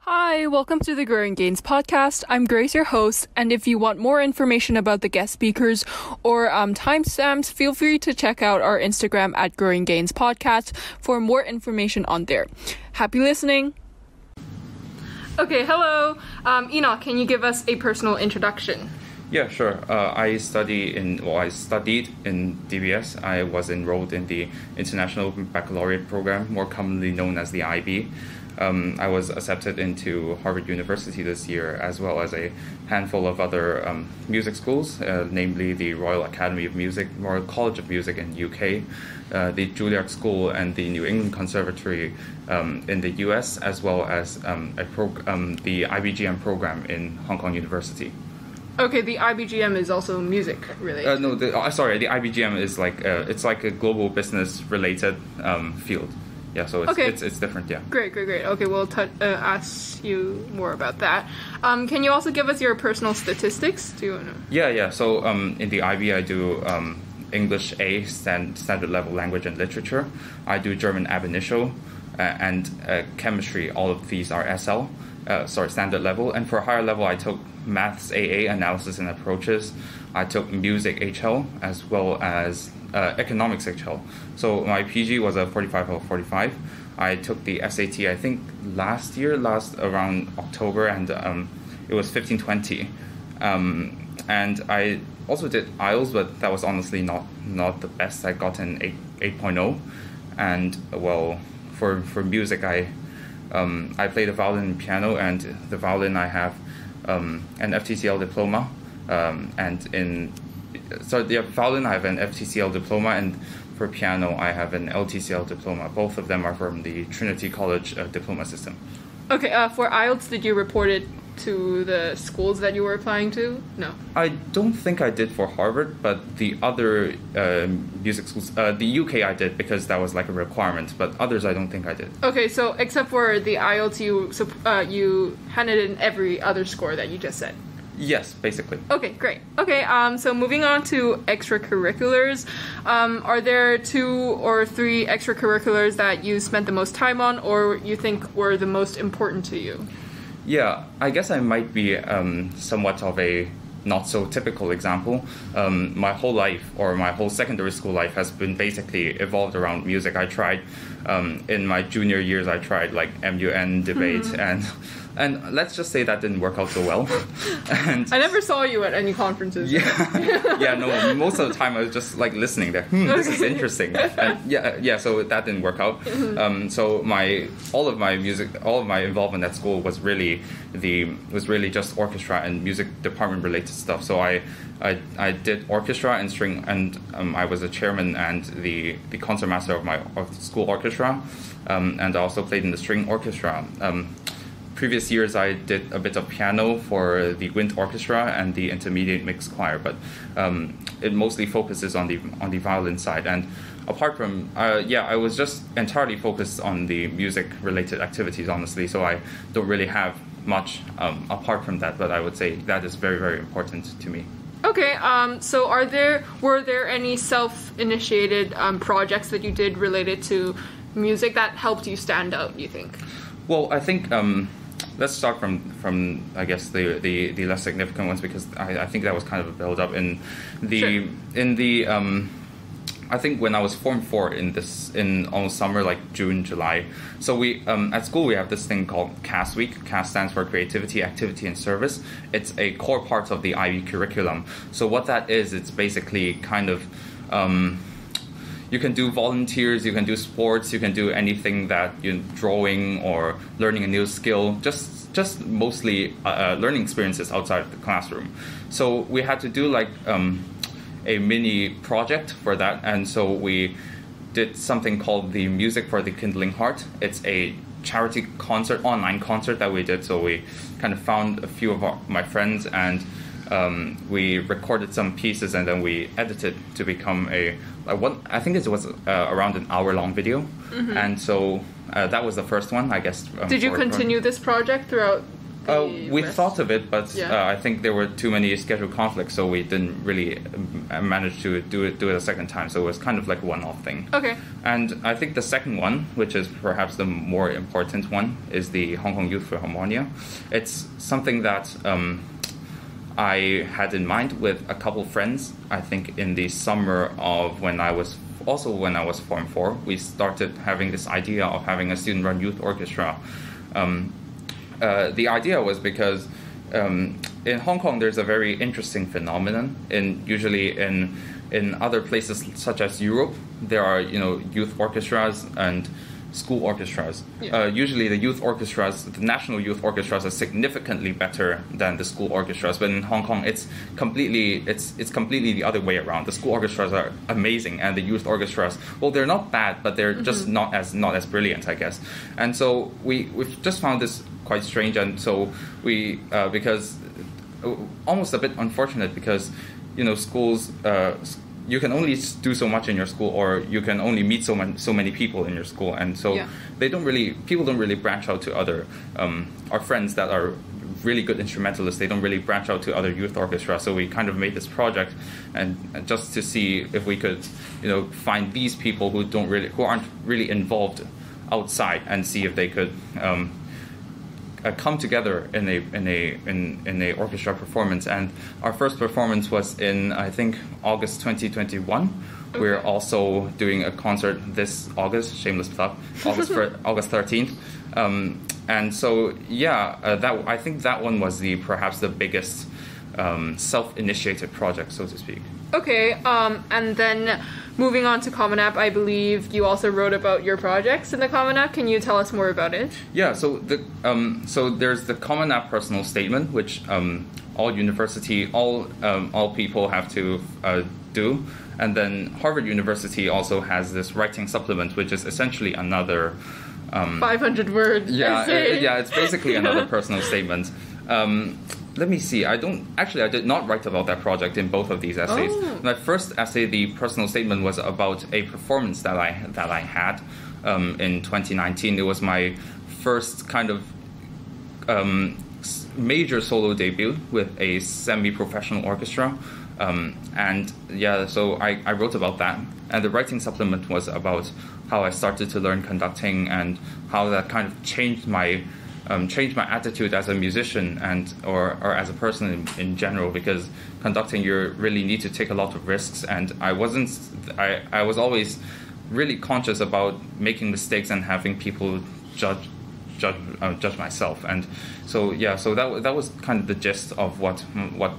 Hi, welcome to the Growing Gains podcast. I'm Grace, your host, and if you want more information about the guest speakers or timestamps, feel free to check out our Instagram at Growing Gains podcast for more information on there. Happy listening! Okay, hello. Enoch, can you give us a personal introduction? Yeah, sure. I studied in DBS. I was enrolled in the International Baccalaureate program, more commonly known as the IB. I was accepted into Harvard University this year, as well as a handful of other music schools, namely the Royal Academy of Music, Royal College of Music in UK, the Juilliard School, and the New England Conservatory in the US, as well as the IBGM program in Hong Kong University. Okay, the IBGM is also music related. No, the IBGM is it's like a global business related field. Yeah, so it's different, yeah. Great. Okay, we'll ask you more about that. Can you also give us your personal statistics? Do you want to? Yeah. So in the IB, I do English A, standard level language and literature. I do German ab initio and chemistry. All of these are SL, standard level. And for higher level, I took maths AA, analysis and approaches. I took music HL as well as economics HL. So my PG was a 45 out of 45. I took the SAT, I think last around October, and it was 1520. And I also did IELTS, but that was honestly not the best. I got an 8.0. And well, for music, I play the violin and piano, and the violin I have an FTCL diploma, violin I have an FTCL diploma, and for piano I have an LTCL diploma. Both of them are from the Trinity College diploma system. Okay, for IELTS, did you report it to the schools that you were applying to? No. I don't think I did for Harvard, but the other music schools, the UK I did because that was like a requirement, but others I don't think I did. Okay, so except for the IELTS, you handed in every other score that you just said. Yes, basically. Okay, great. Okay, so moving on to extracurriculars. Are there 2 or 3 extracurriculars that you spent the most time on or you think were the most important to you? Yeah, I guess I might be somewhat of a not so typical example. My whole life, or my whole secondary school life, has been basically evolved around music. I tried, in my junior years, I tried like MUN debate, and let's just say that didn't work out so well. And I never saw you at any conferences. Yeah, no. Most of the time I was just like listening there. This is interesting. And so that didn't work out. So all of my involvement at school was really just orchestra and music department related stuff. So I did orchestra and string, and I was a chairman and the concertmaster of the school orchestra, and I also played in the string orchestra. Previous years I did a bit of piano for the wind orchestra and the intermediate mixed choir, but it mostly focuses on the violin side. And apart from I was just entirely focused on the music related activities, honestly, so I don't really have much apart from that, but I would say that is very, very important to me. Okay, so were there any self-initiated projects that you did related to music that helped you stand out, you think? Well, I think let's start from I guess the less significant ones, because I think that was kind of a build up in the I think when I was Form 4 in almost summer, like June, July. So we at school we have this thing called CAS Week. CAS stands for Creativity, Activity, and Service. It's a core part of the IB curriculum. So what that is, it's basically kind of you can do volunteers, you can do sports, you can do anything that drawing or learning a new skill. Just mostly learning experiences outside of the classroom. So we had to do like a mini project for that, and so we did something called the Music for the Kindling Heart. It's a charity concert, online concert that we did. So we kind of found a few of my friends, and we recorded some pieces, and then we edited to become I think it was around an hour-long video. And so that was the first one, I guess. Did you continue this project throughout We thought of it, but Yeah. I think there were too many schedule conflicts, so we didn't really manage to do it a second time. So it was kind of like a one-off thing. Okay. And I think the second one, which is perhaps the more important one, is the Hong Kong Youth Philharmonia. It's something that I had in mind with a couple friends. I think in the summer of when I was Form 4, we started having this idea of having a student-run youth orchestra. The idea was because in Hong Kong there's a very interesting phenomenon. Usually in other places such as Europe, there are youth orchestras and school orchestras. Yeah. Usually the national youth orchestras are significantly better than the school orchestras, but in Hong Kong it's completely the other way around. The school orchestras are amazing, and the youth orchestras, well, they're not bad, but they're just not as brilliant, I guess. And so we've just found this quite strange, and so we because almost a bit unfortunate, because schools. You can only do so much in your school, or you can only meet so many people in your school, and so people don't really branch out to other our friends that are really good instrumentalists. They don't really branch out to other youth orchestras. So we kind of made this project, and just to see if we could find these people who aren't really involved outside, and see if they could come together in a orchestra performance. And our first performance was in, I think, August 2021. Okay. We're also doing a concert this August, shameless plug, August 13th. And so I think that one was perhaps the biggest self-initiated project, so to speak. Okay, and then moving on to Common App, I believe you also wrote about your projects in the Common App. Can you tell us more about it? Yeah, so there's the Common App personal statement, which all people have to do, and then Harvard University also has this writing supplement, which is essentially another 500 words. Yeah, essay. It's basically another personal statement. Let me see. I did not write about that project in both of these essays. Oh. My first essay, the personal statement, was about a performance that I had in 2019. It was my first kind of major solo debut with a semi-professional orchestra. So I wrote about that. And the writing supplement was about how I started to learn conducting, and how that kind of changed my attitude as a musician or as a person in general, because conducting, you really need to take a lot of risks, and I was always really conscious about making mistakes and having people judge myself. And so that was kind of the gist of what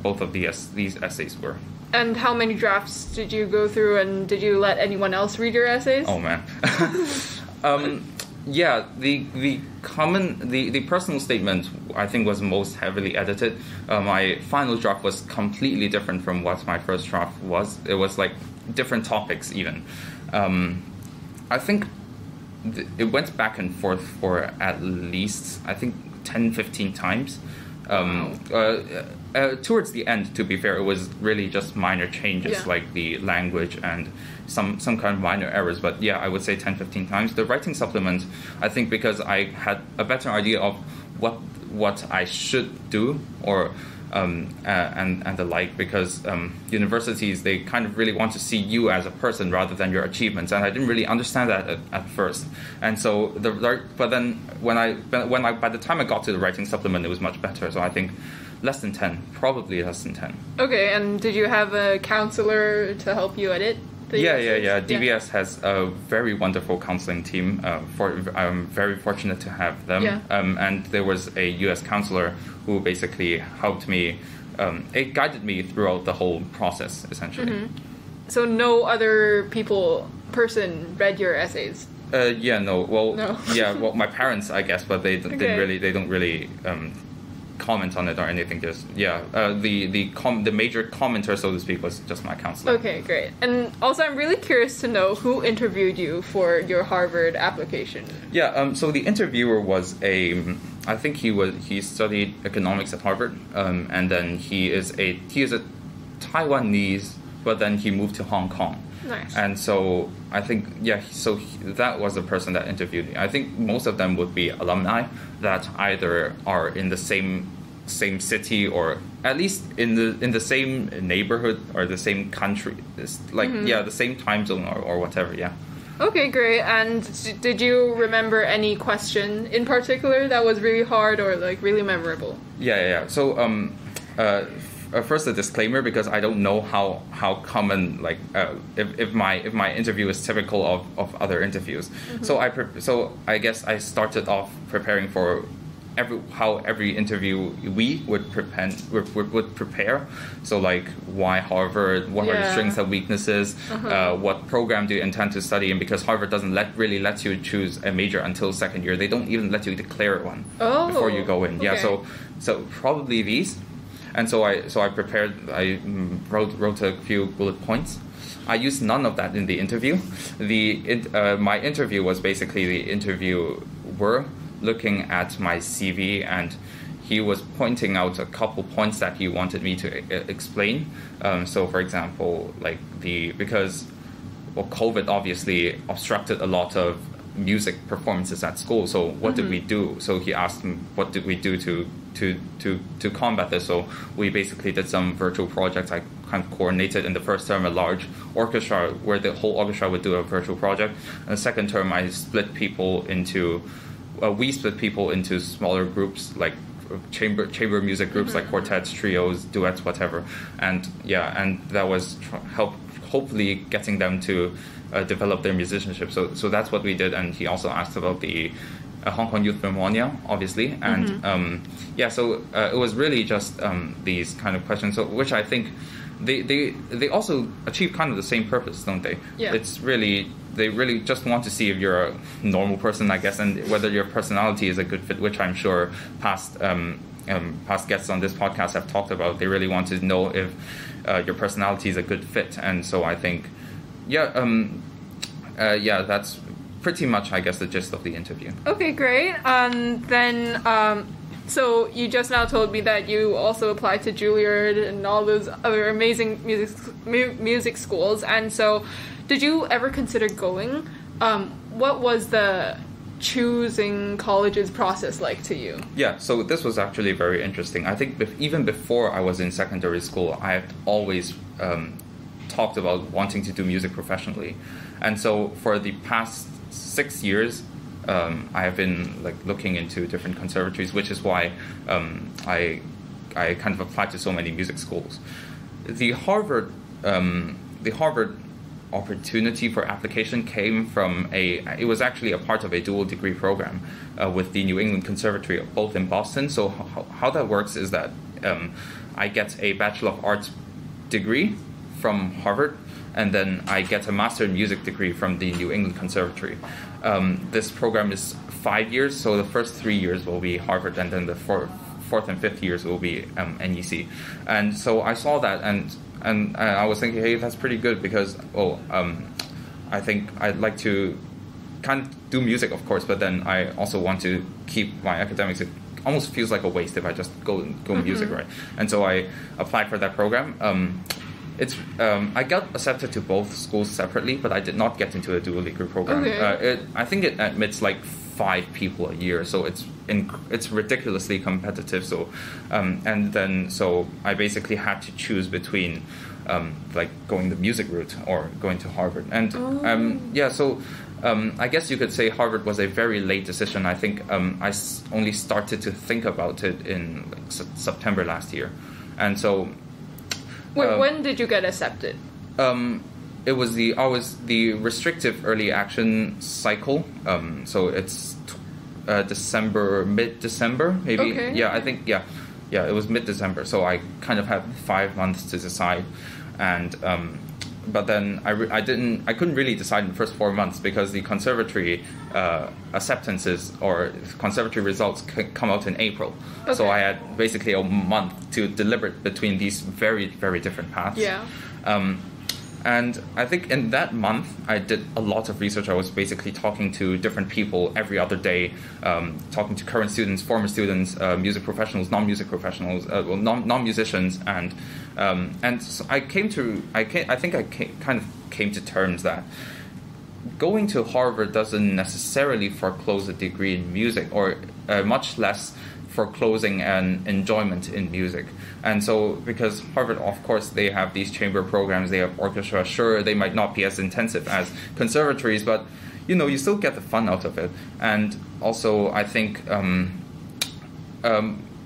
both of these essays were. And how many drafts did you go through, and did you let anyone else read your essays? Oh man. Yeah, the personal statement, I think, was most heavily edited. My final draft was completely different from what my first draft was. It was like different topics even. I think it went back and forth for at least, I think, 10-15 times. Towards the end, to be fair, it was really just minor changes, like the language and some kind of minor errors. But yeah, I would say 10-15 times. The writing supplement, I think, because I had a better idea of what I should do, or and the like, because universities, they kind of really want to see you as a person rather than your achievements, and I didn't really understand that at first. And so but then by the time I got to the writing supplement, it was much better. So I think probably less than 10. Okay, and did you have a counselor to help you edit? Yeah. DBS has a very wonderful counseling team. I'm very fortunate to have them. Yeah. And there was a US counselor who basically helped me. It guided me throughout the whole process, essentially. Mm-hmm. So no other person read your essays? No. Well, no. Yeah. Well, my parents, I guess, but they don't really comment on it or anything. Just the major commenter, so to speak, was just my counselor. Okay, great. And also, I'm really curious to know who interviewed you for your Harvard application. Yeah. So the interviewer was I think he studied economics at Harvard, and then he is a Taiwanese, but then he moved to Hong Kong. Nice. And so I think, that was the person that interviewed me. I think most of them would be alumni that either are in the same city or at least in the same neighborhood or the same country. It's like, the same time zone or whatever, yeah. Okay, great. And did you remember any question in particular that was really hard or like really memorable? Yeah. So, first a disclaimer, because I don't know how common, like, if my interview is typical of other interviews. So I guess I started off preparing for every interview we would prepare. So like, why Harvard? What are the strengths and weaknesses? What program do you intend to study in? Because Harvard doesn't really let you choose a major until second year. They don't even let you declare one before you go in. Okay. Yeah. So probably these. And so I prepared. I wrote a few bullet points. I used none of that in the interview. My interview was basically the interviewer looking at my CV, and he was pointing out a couple points that he wanted me to explain. So, for example, like because COVID obviously obstructed a lot of music performances at school. So what did we do? So he asked him, what did we do to combat this? So we basically did some virtual projects. I kind of coordinated in the first term a large orchestra where the whole orchestra would do a virtual project. And the second term, I split people into smaller groups, like chamber music groups, like quartets, trios, duets, whatever. And that was hopefully getting them to develop their musicianship. So that's what we did. And he also asked about the Hong Kong Youth Philharmonia, obviously. And it was really just these kind of questions, which I think they also achieve kind of the same purpose, don't they? Yeah. They really just want to see if you're a normal person, I guess, and whether your personality is a good fit, which I'm sure past guests on this podcast have talked about. They really want to know if your personality is a good fit. And so I think, that's pretty much, I guess, the gist of the interview. Okay, great. Then, so you just now told me that you also applied to Juilliard and all those other amazing music schools. And so, did you ever consider going? What was the choosing colleges process like to you? Yeah, so this was actually very interesting. I think even before I was in secondary school, I had always talked about wanting to do music professionally. And so for the past 6 years, I have been like looking into different conservatories, which is why I kind of applied to so many music schools. The Harvard opportunity for application came from it was actually a part of a dual degree program with the New England Conservatory, both in Boston. So how that works is that I get a Bachelor of Arts degree from Harvard, and then I get a Master in Music degree from the New England Conservatory. This program is 5 years, so the first 3 years will be Harvard, and then the fourth and fifth years will be NEC. And so I saw that, and I was thinking, hey, that's pretty good, because I think I'd like to kind of do music, of course, but then I also want to keep my academics. It almost feels like a waste if I just go music, right? And so I applied for that program. I got accepted to both schools separately, but I did not get into a dual degree program. Okay. I think it admits like 5 people a year, so it's ridiculously competitive. So, and then so I basically had to choose between like going the music route or going to Harvard. And I guess you could say Harvard was a very late decision. I think I only started to think about it in like September last year, and so. When did you get accepted? It was the restrictive early action cycle. So it's mid-December, maybe. Okay. Yeah, I think it was mid-December. So I kind of had 5 months to decide, and but then I couldn't really decide in the first 4 months, because the conservatory acceptances or conservatory results come out in April. Okay. So I had basically a month to deliberate between these very, very different paths. Yeah. And I think in that month, I did a lot of research. I was basically talking to different people every other day, talking to current students, former students, music professionals, non-music professionals, non-musicians, and so I think I kind of came to terms that going to Harvard doesn't necessarily foreclose a degree in music, or much less foreclosing an enjoyment in music. And so, because Harvard, of course, they have these chamber programs, they have orchestra. Sure, they might not be as intensive as conservatories, but you still get the fun out of it. And also, I think I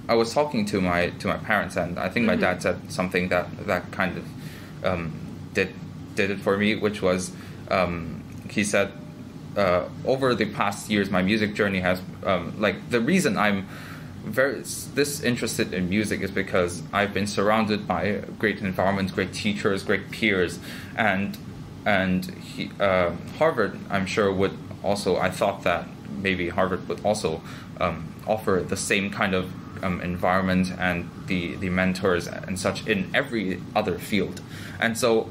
was talking to my parents, and I think my dad said something that kind of did it for me, which was he said, over the past years, my music journey has the reason I'm this interested in music is because I've been surrounded by great environments, great teachers, great peers, and Harvard, I'm sure, would also. I thought that maybe Harvard would also offer the same kind of environment and the mentors and such in every other field. And so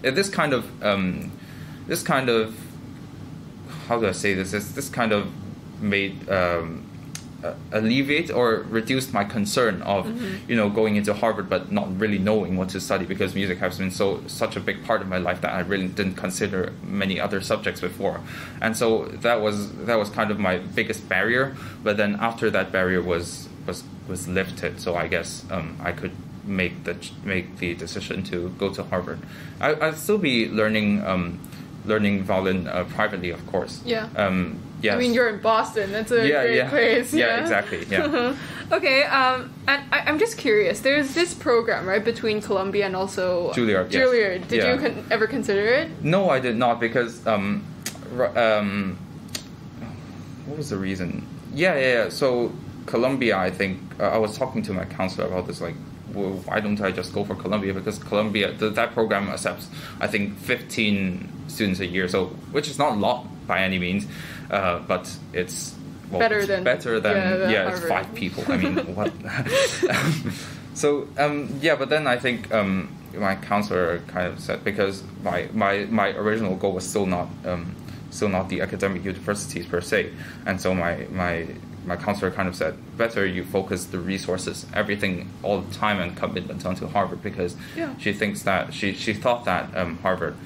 this kind of how do I say this? This kind of made alleviate or reduced my concern of going into Harvard but not really knowing what to study, because music has been such a big part of my life that I really didn't consider many other subjects before. And so that was kind of my biggest barrier. But then after that barrier was lifted, so I guess I could make the decision to go to Harvard. I'd still be learning violin privately, of course. Yeah. Yes. I mean, you're in Boston. That's a great place. Yeah, exactly. Yeah. Okay. And I'm just curious. There's this program, right, between Columbia and also Juilliard. Juilliard. Did you ever consider it? No, I did not, because what was the reason? Yeah. So Columbia, I think I was talking to my counselor about this. Like, well, why don't I just go for Columbia? Because Columbia, that program accepts, I think, 15 students a year. So, which is not a lot by any means. But it's better than it's 5 people. I mean, what? So but then I think my counselor kind of said, because my original goal was still not the academic universities per se, and so my counselor kind of said, better you focus the resources, everything, all the time and commitment onto Harvard, because she thinks that she thought that Harvard.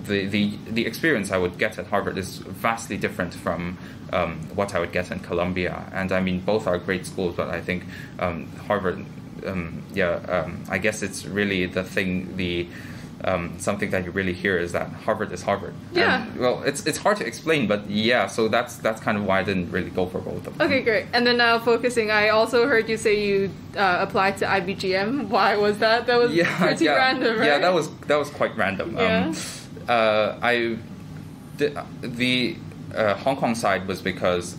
The experience I would get at Harvard is vastly different from what I would get in Columbia. And I mean, both are great schools, but I think Harvard, I guess it's really the thing, something that you really hear is that Harvard is Harvard. Yeah. And, well, it's hard to explain, but so that's kind of why I didn't really go for both of them. Okay, great. And then now focusing, I also heard you say you applied to IBGM. Why was that? That was pretty random, right? Yeah, that was quite random. I did, the Hong Kong side was because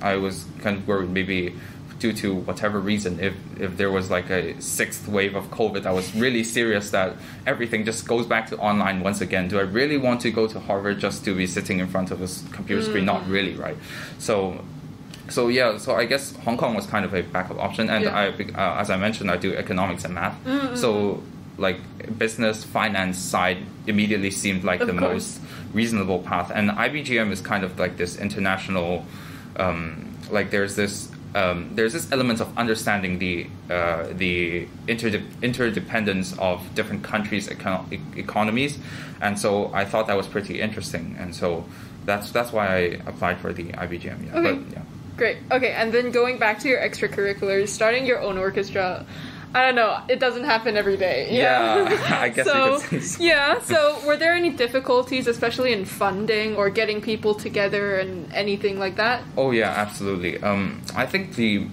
I was kind of worried, maybe due to whatever reason, if there was like a 6th wave of COVID that was really serious, that everything just goes back to online once again. Do I really want to go to Harvard just to be sitting in front of a computer screen? Not really, right? So I guess Hong Kong was kind of a backup option, and as I mentioned, I do economics and math. So like business finance side immediately seemed like the most reasonable path, and IBGM is kind of like this international, there's this element of understanding the interdependence of different countries' economies, and so I thought that was pretty interesting, and so that's why I applied for the IBGM. Yeah. Okay. But, Great. Okay, and then going back to your extracurriculars, starting your own orchestra. I don't know. It doesn't happen every day. Yeah, I guess you could say so. Yeah. So, were there any difficulties, especially in funding or getting people together and anything like that? Oh yeah, absolutely. I think the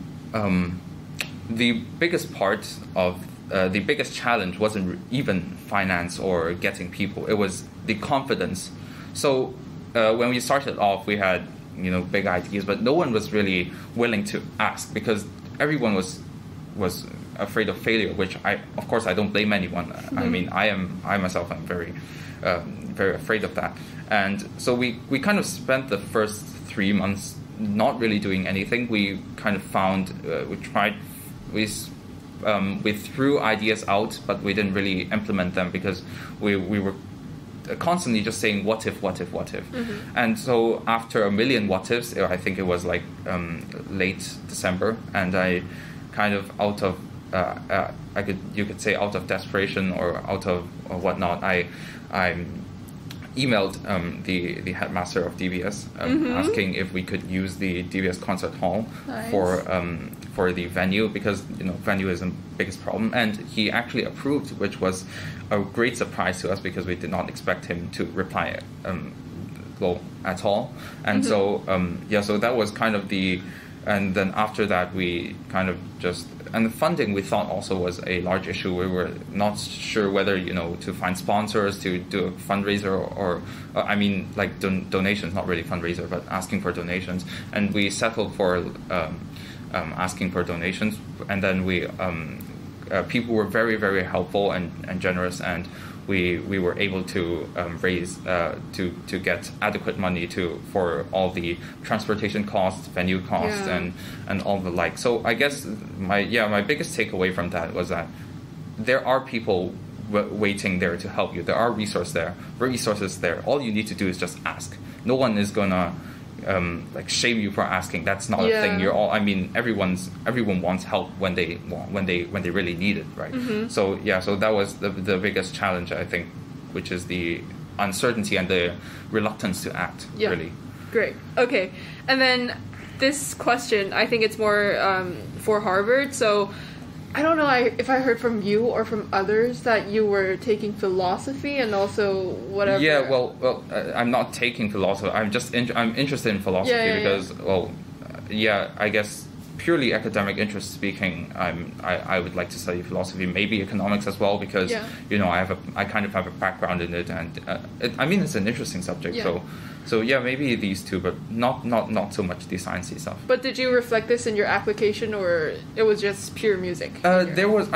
biggest part of the biggest challenge wasn't even finance or getting people. It was the confidence. So when we started off, we had big ideas, but no one was really willing to ask, because everyone was afraid of failure, which of course I don't blame anyone. I mean, I myself am very very afraid of that. And so we kind of spent the first 3 months not really doing anything. We kind of found we we threw ideas out, but we didn't really implement them because we were constantly just saying what if. And so after a million what ifs, I think it was like late December, and I kind of out of you could say out of desperation or out of or whatnot, I emailed the headmaster of DBS asking if we could use the DBS concert hall for the venue, because venue is the biggest problem, and he actually approved, which was a great surprise to us because we did not expect him to reply at all. And so so that was kind of and then after that we kind of just, and the funding we thought also was a large issue. We were not sure whether to find sponsors to do a fundraiser or I mean like donations, not really fundraiser, but asking for donations. And we settled for asking for donations, and then we people were very, very helpful and generous, and we were able to raise to get adequate money for all the transportation costs, venue costs, and all the like. So I guess my biggest takeaway from that was that there are people waiting there to help you. There are resources there. All you need to do is just ask. No one is gonna shame you for asking. That's not a thing. Everyone wants help when they really need it, right? So that was the biggest challenge, I think, which is the uncertainty and the reluctance to act. Really. Great. Okay, and then this question, I think it's more for Harvard. So I don't know if I heard from you or from others that you were taking philosophy and also whatever. Yeah, well, I'm not taking philosophy. I'm interested in philosophy because, I guess purely academic interest speaking, I would like to study philosophy, maybe economics as well, because I kind of have a background in it, and it's an interesting subject. So maybe these two, but not so much the sciencey stuff. But did you reflect this in your application, or it was just pure music? There was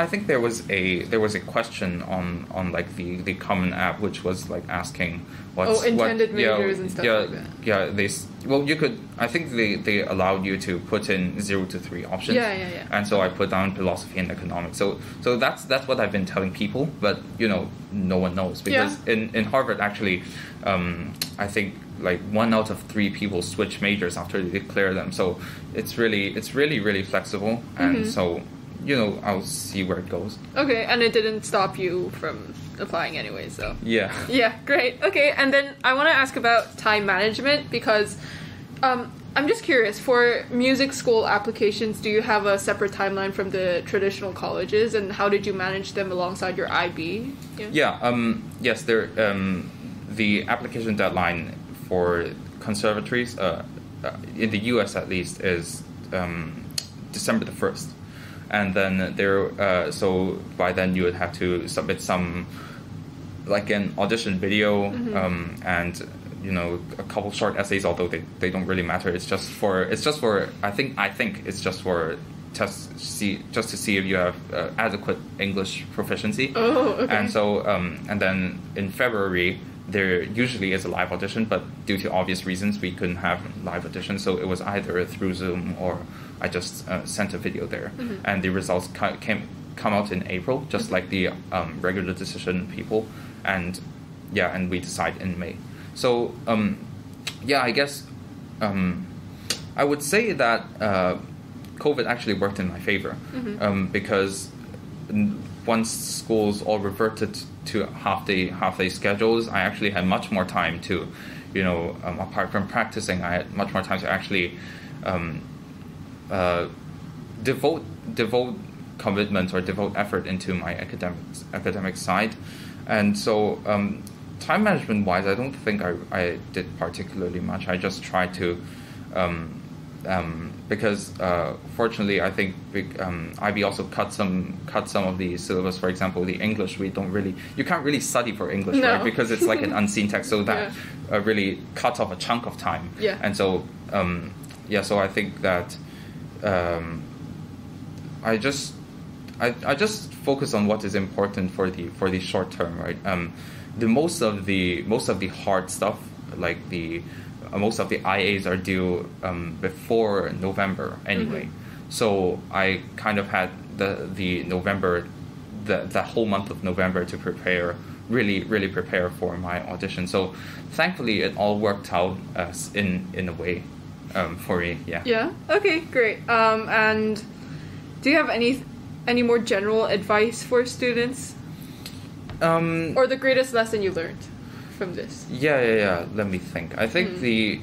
a question on like the Common App, which was like asking intended majors and stuff like that. Yeah, you could. I think they allowed you to put in 0 to 3 options. Yeah. And so I put down philosophy and economics. So that's what I've been telling people, but no one knows, because in Harvard actually, I think like 1 out of 3 people switch majors after they declare them. So it's really flexible, and so I'll see where it goes. Okay, and it didn't stop you from applying anyway, so yeah, great. Okay, and then I want to ask about time management, because I'm just curious, for music school applications, do you have a separate timeline from the traditional colleges, and how did you manage them alongside your IB? Yes, there the application deadline for conservatories in the US at least is December the 1st, and then so by then you would have to submit some, like an audition video, and a couple short essays, although they don't really matter. It's just for I think it's just for just to see if you have adequate English proficiency. Oh, okay. And so and then in February there usually is a live audition, but due to obvious reasons we couldn't have live audition, so it was either through Zoom or I just sent a video there, and the results come out in April, just like the regular decision people, and we decide in May. So I guess I would say that COVID actually worked in my favor, because once schools all reverted to half day schedules, I actually had much more time to, apart from practicing, I had much more time to actually devote commitment or devote effort into my academic side. And so time management wise, I don't think I did particularly much. I just tried to because fortunately I think IB also cut some of the syllabus. For example, the English, you can't really study for English, right? Because it's like an unseen text, so that really cut off a chunk of time. And so so I think that I just focus on what is important for the short term, right? The most of the hard stuff, like most of the IAs are due before November anyway. So I kind of had the November, the whole month of November to prepare, really prepare for my audition. So thankfully it all worked out in a way for me. Yeah. Yeah. Okay. Great. And do you have any more general advice for students? Or the greatest lesson you learned from this? Yeah. Let me think. I think the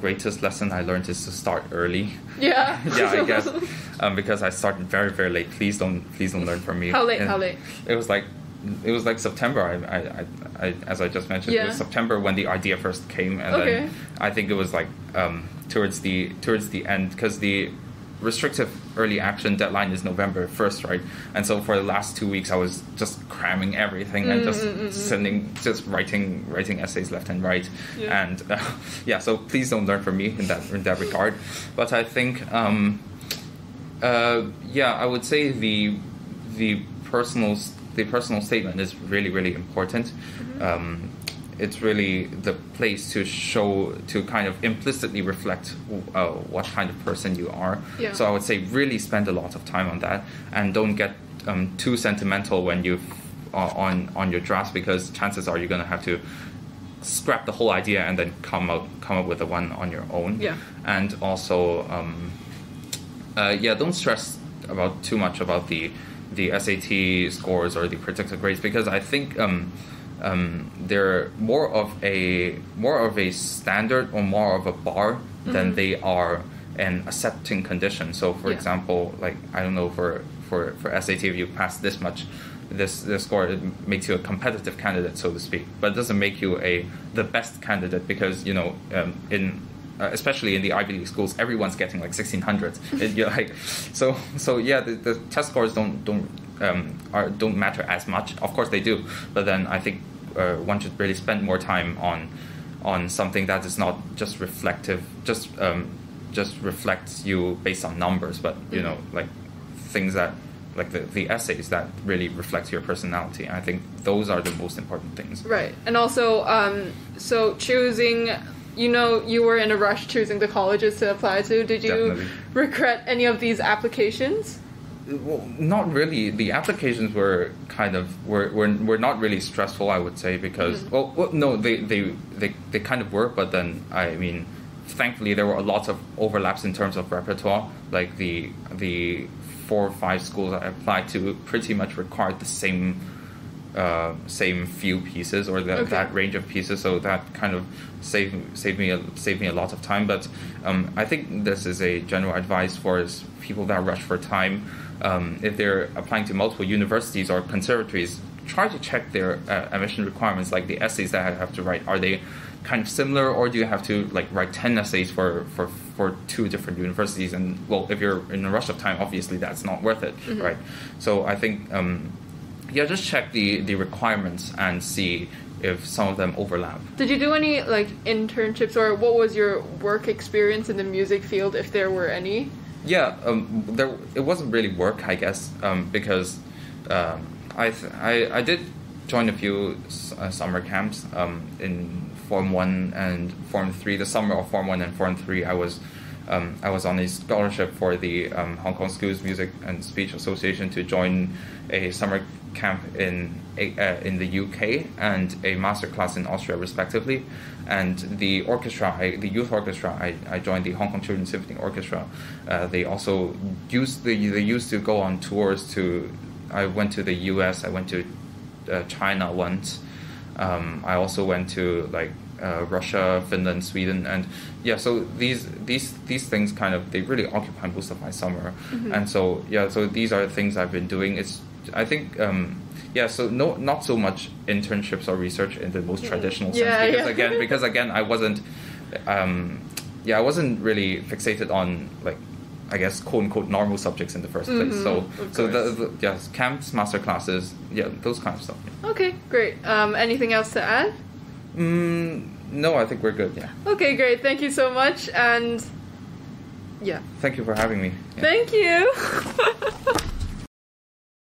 greatest lesson I learned is to start early. Yeah. Yeah, I guess. Because I started very, very late. Please don't learn from me. How late? And How late? It was like September. I as I just mentioned, it was September when the idea first came, and then I think it was like towards the end, because the restrictive early action deadline is November 1st, right? And so for the last 2 weeks I was just cramming everything and just writing essays left and right. And so please don't learn from me in that regard. But I think I would say the personal statement is really important. It's really the place to kind of implicitly reflect what kind of person you are. Yeah. So I would say really spend a lot of time on that, and don't get too sentimental when you on your drafts, because chances are you're going to have to scrap the whole idea and then come up with the one on your own. Yeah. And also don't stress too much about the SAT scores or the predicted grades, because I think they're more of a standard or more of a bar than they are an accepting condition. So for example, like, I don't know, for SAT, if you pass this much, this score, it makes you a competitive candidate, so to speak, but it doesn't make you the best candidate, because especially in the Ivy League schools, everyone's getting like 1600s. You're like, so the test scores don't matter as much. Of course they do, but then I think one should really spend more time on something that is not just reflective, just reflects you based on numbers, but like things that, like the essays that really reflect your personality. And I think those are the most important things. Right. And also, so choosing, you were in a rush choosing the colleges to apply to. Did you Definitely. regret any of these applications? Well, not really. The applications were were not really stressful, I would say, because no, they kind of were, but then I mean, thankfully there were lots of overlaps in terms of repertoire. Like the 4 or 5 schools I applied to pretty much required the same few pieces, or that range of pieces, so that kind of saved me a lot of time. But I think this is a general advice for people that rush for time. If they're applying to multiple universities or conservatories, try to check their admission requirements, like the essays that I have to write. Are they kind of similar, or do you have to like write 10 essays for 2 different universities? And well, if you're in a rush of time, obviously that's not worth it, right? So I think just check the requirements and see if some of them overlap. Did you do any like internships, or what was your work experience in the music field, if there were any? Yeah, it wasn't really work, I guess, because I did join a few summer camps in Form 1 and Form 3. The summer of Form 1 and Form 3, I was on a scholarship for the Hong Kong Schools Music and Speech Association to join a summer camp in the UK and a master class in Austria, respectively. And the orchestra, the youth orchestra, I joined the Hong Kong Children's Symphony Orchestra. They also used to go on tours I went to the US, I went to China once. I also went to like Russia, Finland, Sweden, and so these things kind of, they really occupy most of my summer. And so these are things I've been doing. I think so not so much internships or research in the most traditional sense, because again I wasn't really fixated on, like, I guess, quote unquote normal subjects in the first place. So the camps, master classes, those kind of stuff. Yeah. Okay, great. Anything else to add? No, I think we're good. Yeah. Okay, great. Thank you so much, and thank you for having me. Yeah. Thank you.